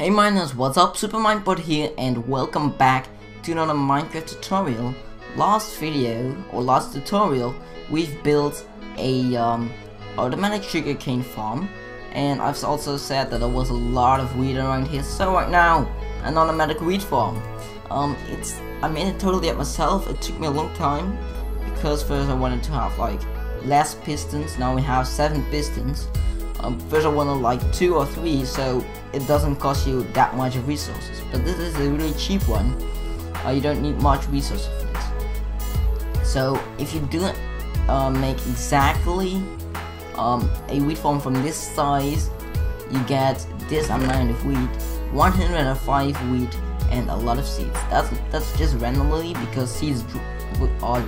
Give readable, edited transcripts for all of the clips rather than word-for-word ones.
Hey miners, what's up? SuperMindBot here and welcome back to another Minecraft tutorial. Last tutorial, we've built a automatic sugarcane farm, and I've also said that there was a lot of wheat around here. So right now, an automatic wheat farm. I made it totally up myself. It took me a long time because first I wanted to have like less pistons. Now we have 7 pistons. First I wanted like 2 or 3, so it doesn't cost you that much resources. But this is a really cheap one. You don't need much resources for this. So if you do make exactly a wheat farm from this size, you get this amount of wheat, 105 wheat, and a lot of seeds. That's just randomly because seeds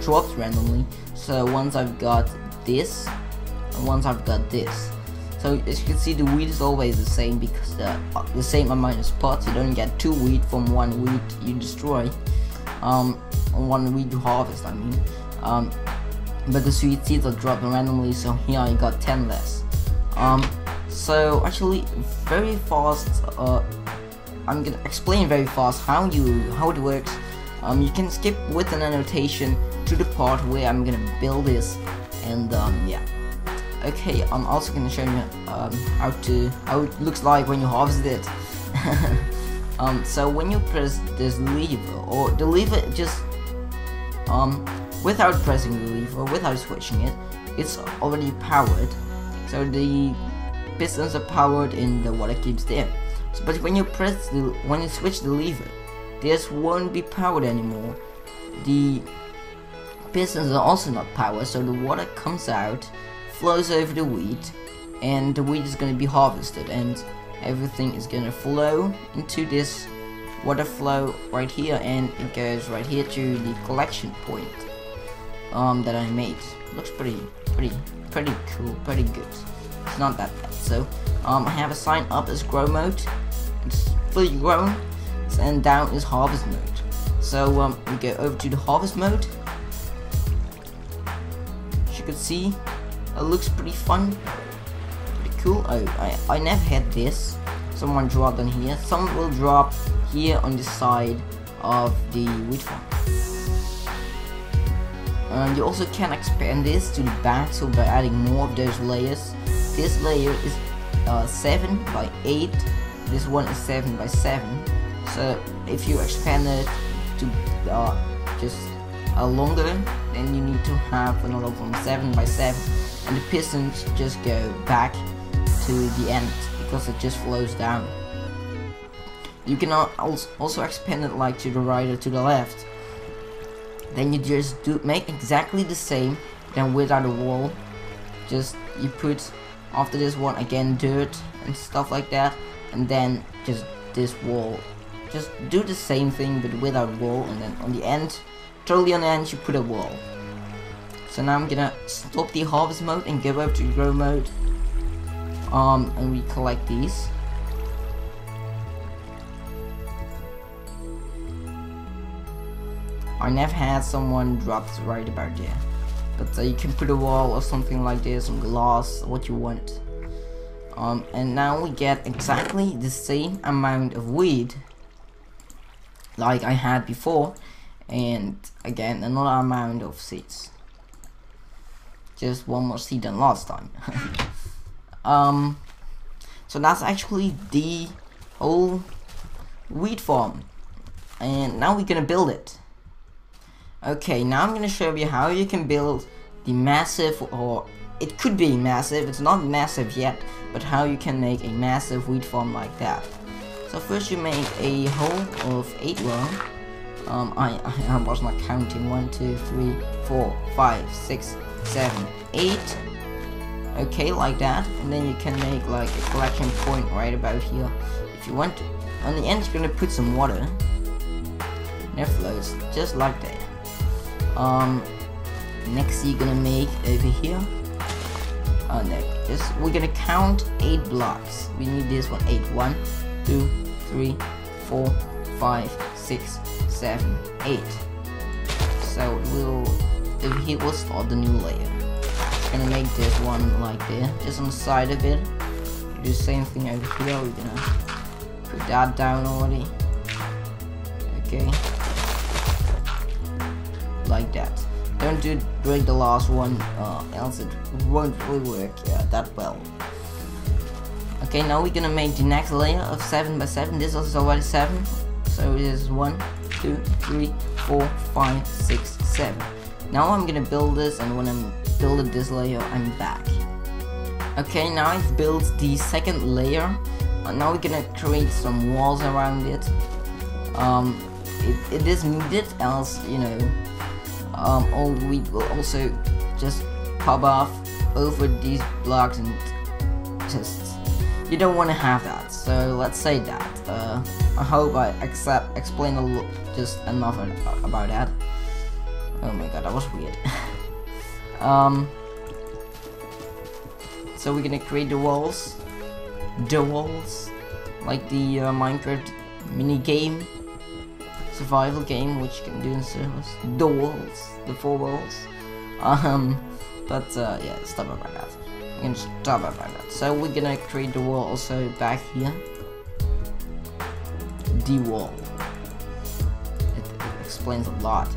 drops randomly. So once I've got this, and once I've got this. So as you can see, the wheat is always the same because the same amount of spots. You don't get 2 wheat from 1 wheat you destroy, 1 wheat you harvest. I mean, but the sweet seeds are dropping randomly. So here I got 10 less. So actually, very fast. I'm gonna explain very fast how it works. You can skip with an annotation to the part where I'm gonna build this, and yeah. Okay, I'm also gonna show you how it looks like when you harvest it. So when you press this lever, or the lever just without pressing the lever, without switching it, it's already powered. So the pistons are powered and the water keeps there. So, but when you switch the lever, this won't be powered anymore. The pistons are also not powered, so the water comes out, flows over the wheat, and the wheat is going to be harvested, and everything is going to flow into this water flow right here, and it goes right here to the collection point that I made. Looks pretty cool, pretty good. It's not that bad. So I have a sign up as grow mode. It's fully grown, and down is harvest mode. So we go over to the harvest mode. As you can see, it looks pretty fun, pretty cool. Oh, I never had this. Someone dropped on here. Someone will drop here on the side of the wheat farm. You also can expand this to the back, so by adding more of those layers. This layer is 7 by 8. This one is 7 by 7. So if you expand it to just longer, then you need to have another one 7 by 7. And the pistons just go back to the end because it just flows down. You can also expand it like to the right or to the left. Then you just make exactly the same, then without a wall. Just you put after this one again dirt and stuff like that, and then just this wall. Just do the same thing but without a wall, and then on the end, totally on the end, you put a wall. So now I'm gonna stop the harvest mode and go over to grow mode, and we collect these. I never had someone drop right about there, but you can put a wall or something like this, some glass, what you want. And now we get exactly the same amount of wheat like I had before, and again another amount of seeds. Just 1 more seed than last time. So that's actually the whole wheat farm, and now we're gonna build it. Okay, now I'm gonna show you how you can build the massive, or it could be massive, it's not massive yet, but how you can make a massive wheat farm like that. So first you make a hole of 8 long. I was not counting. 1, 2, 3, 4, 5, 6, 7, 8. Okay, like that, and then you can make like a collection point right about here if you want to. On the end, you're gonna put some water, and it flows just like that. Next, you're gonna make over here. We're gonna count 8 blocks. We need this one. 8. 1, 2, 3, 4, 5, 6, 7, 8. So over here we'll start the new layer. Gonna make this one like there, just on the side of it. Do the same thing over here. We're gonna Put that down already. Okay. Like that. Don't break the last one, else it won't really work that well. Okay, now we're gonna make the next layer of 7 by 7. This is already 7, so it is 1, 2, 3, 4, 5, 6, 7. Now I'm gonna build this, and when I'm building this layer, I'm back. Okay, now I've built the second layer. Now we're gonna create some walls around it. It is needed, else or we will also just pop off over these blocks, and just you don't want to have that. So let's say that. I hope I explain just enough about that. Oh my god, that was weird. So we're gonna create the walls, like the Minecraft mini game, survival game, which you can do in servers. The 4 walls. Yeah, stop about that. I'm gonna stop about that. So we're gonna create the wall also back here. The wall. It explains a lot,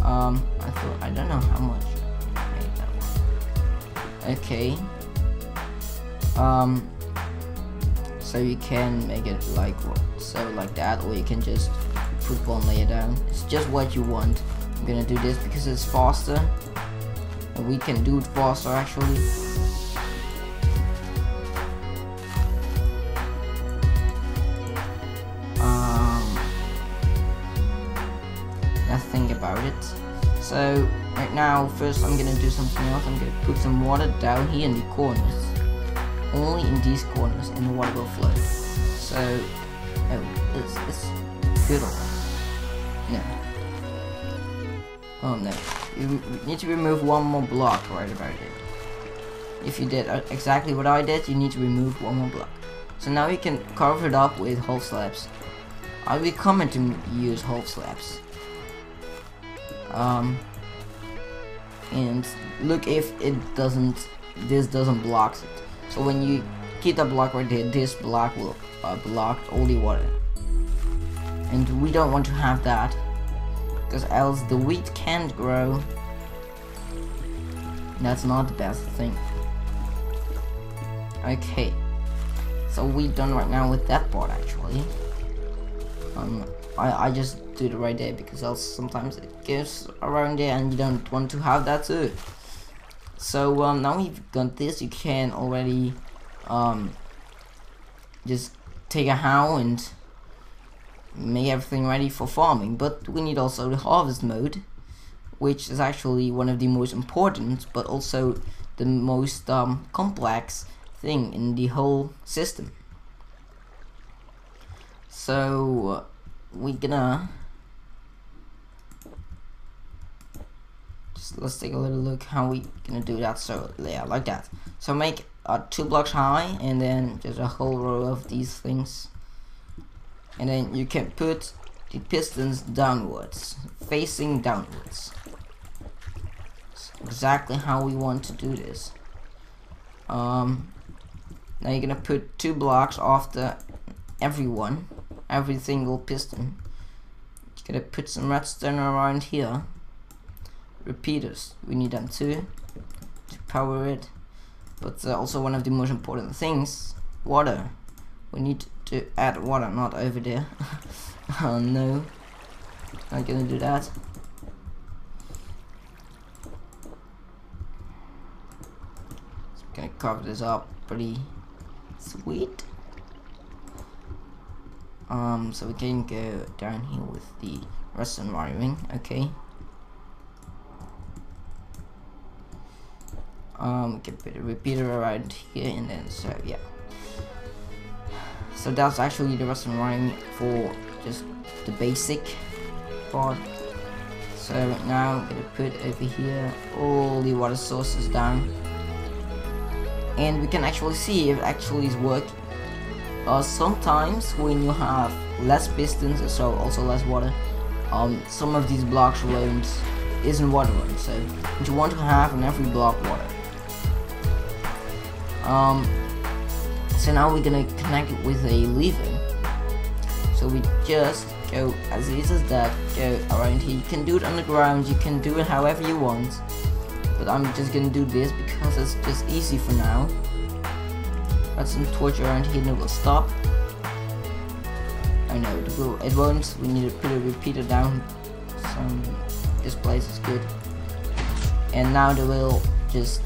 I don't know how much I made that one. Okay. So you can make it like like that, or you can just put one layer down. It's just what you want. I'm gonna do this because it's faster. And we can do it faster actually. Let's think about it. So right now, first I'm gonna do something else. I'm gonna put some water down here in the corners. Only in these corners, and the water will flow. So, it's good or no? Oh no, you need to remove one more block right about it. If you did exactly what I did, you need to remove one more block. So now you can cover it up with half slabs. I'll be coming to use half slabs. And look if this doesn't block it. So when you keep the block right there, this block will block all the water. And we don't want to have that, because else the wheat can't grow. That's not the best thing. Okay, so we're done right now with that part actually. I just do it right there because else sometimes it goes around there and you don't want to have that too. So now we've got this, you can already just take a hoe and make everything ready for farming. But we need also the harvest mode, which is actually one of the most important but also the most complex thing in the whole system. So we're gonna let's take a little look how we gonna do that. So yeah, like that. So make 2 blocks high, and then just a whole row of these things, and then you can put the pistons downwards, facing downwards. That's exactly how we want to do this. Now you're gonna put 2 blocks after every single piston. You're gonna put some redstone around here. Repeaters, we need them too to power it. But also one of the most important things, water. We need to add water, not over there. Oh no, not gonna do that. So I'm gonna cover this up pretty sweet. So we can go down here with the redstone wiring. Okay. We can put a repeater around here, and then so yeah. So that's actually the redstone wiring for just the basic part. So right now I'm gonna put over here all the water sources down, and we can actually see if it actually is working. Sometimes when you have less pistons, so also less water, some of these blocks isn't watering. So you want to have in every block water. So now we're gonna connect it with a lever. So we just go as easy as that, go around here. You can do it underground, you can do it however you want, but I'm just gonna do this because it's just easy for now. Got some torch around here and it will stop. I know it won't. We need to put a repeater down. This place is good. And now they will just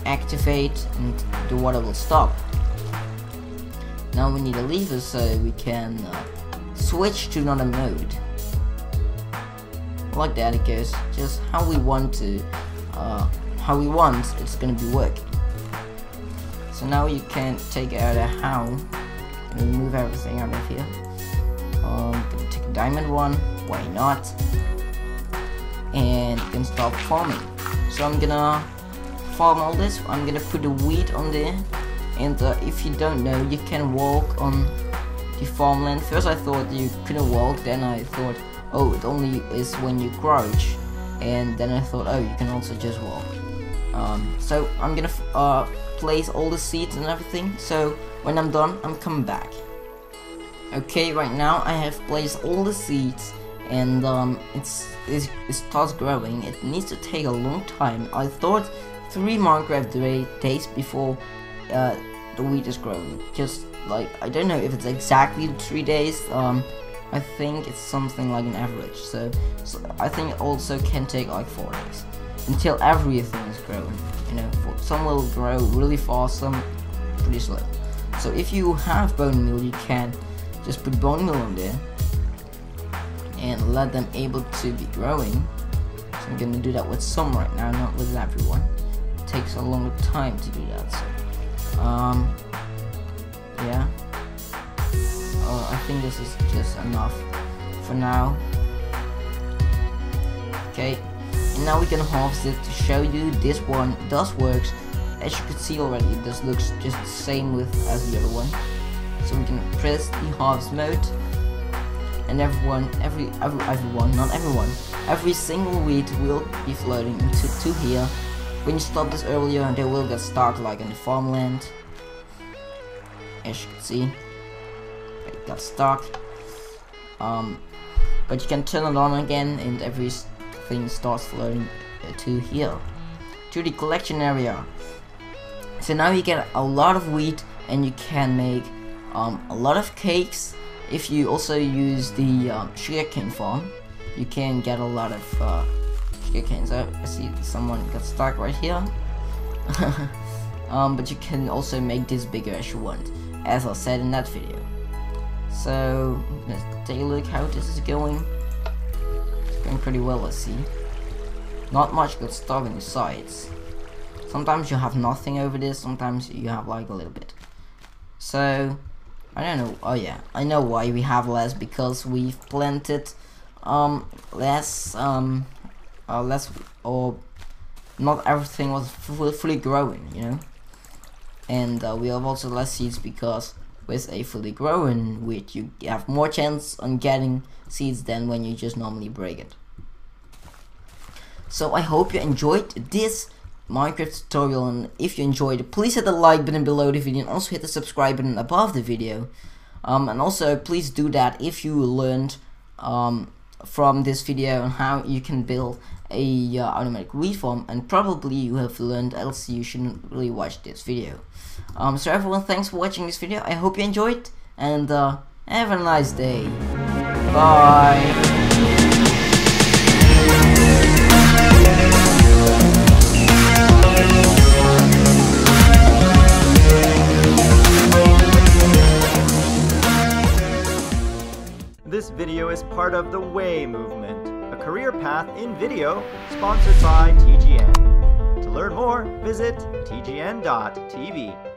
activate and the water will stop. Now we need a lever so we can switch to another mode. Like that, it goes just how we want to, it's gonna be working. So now you can take out a how and remove everything out of here. Gonna take a diamond one, why not? And you can start farming. So I'm gonna farm all this. I'm gonna put the wheat on there. And if you don't know, you can walk on the farmland. First I thought you couldn't walk, then I thought, oh, it only is when you crouch. And then I thought, oh, you can also just walk. So I'm gonna place all the seeds and everything. So when I'm done, I'm coming back. Okay, right now I have placed all the seeds, and it starts growing. It needs to take a long time. I thought 3 Minecraft days before the wheat is growing. Just like, I don't know if it's exactly 3 days. I think it's something like an average. So I think it also can take like 4 days until everything is growing. You know, some will grow really fast, some pretty slow. So if you have bone meal, you can just put bone meal on there and let them able to be growing. So I'm gonna do that with some right now, not with everyone. It takes a longer time to do that. So yeah. I think this is just enough for now. Okay, and now we can harvest it to show you this one does works. As you can see already, this looks just the same as the other one. So we can press the harvest mode, and every single wheat will be floating to here. When you stop this earlier, they will get stuck like in the farmland. As you can see, it got stuck. But you can turn it on again, and everything starts floating to here, to the collection area. So now you get a lot of wheat, and you can make a lot of cakes. If you also use the sugarcane farm, you can get a lot of sugarcane. So I see someone got stuck right here. But you can also make this bigger as you want, as I said in that video. So let's take a look how this is going. It's going pretty well, I see. Not much got stuck on the sides. Sometimes you have nothing over this, sometimes you have like a little bit. So I don't know. Oh yeah, I know why we have less, because we've planted less, or not everything was fully growing, you know. And we have also less seeds, because with a fully grown wheat you have more chance on getting seeds than when you just normally break it. So I hope you enjoyed this Minecraft tutorial, and if you enjoyed it, please hit the like button below the video and also hit the subscribe button above the video. And also please do that if you learned from this video on how you can build a automatic wheat farm, and probably you have learned, else you shouldn't really watch this video. So everyone, thanks for watching this video. I hope you enjoyed, and have a nice day. Bye. This video is part of the Way movement, a career path in video sponsored by TGN. To learn more, visit tgn.tv.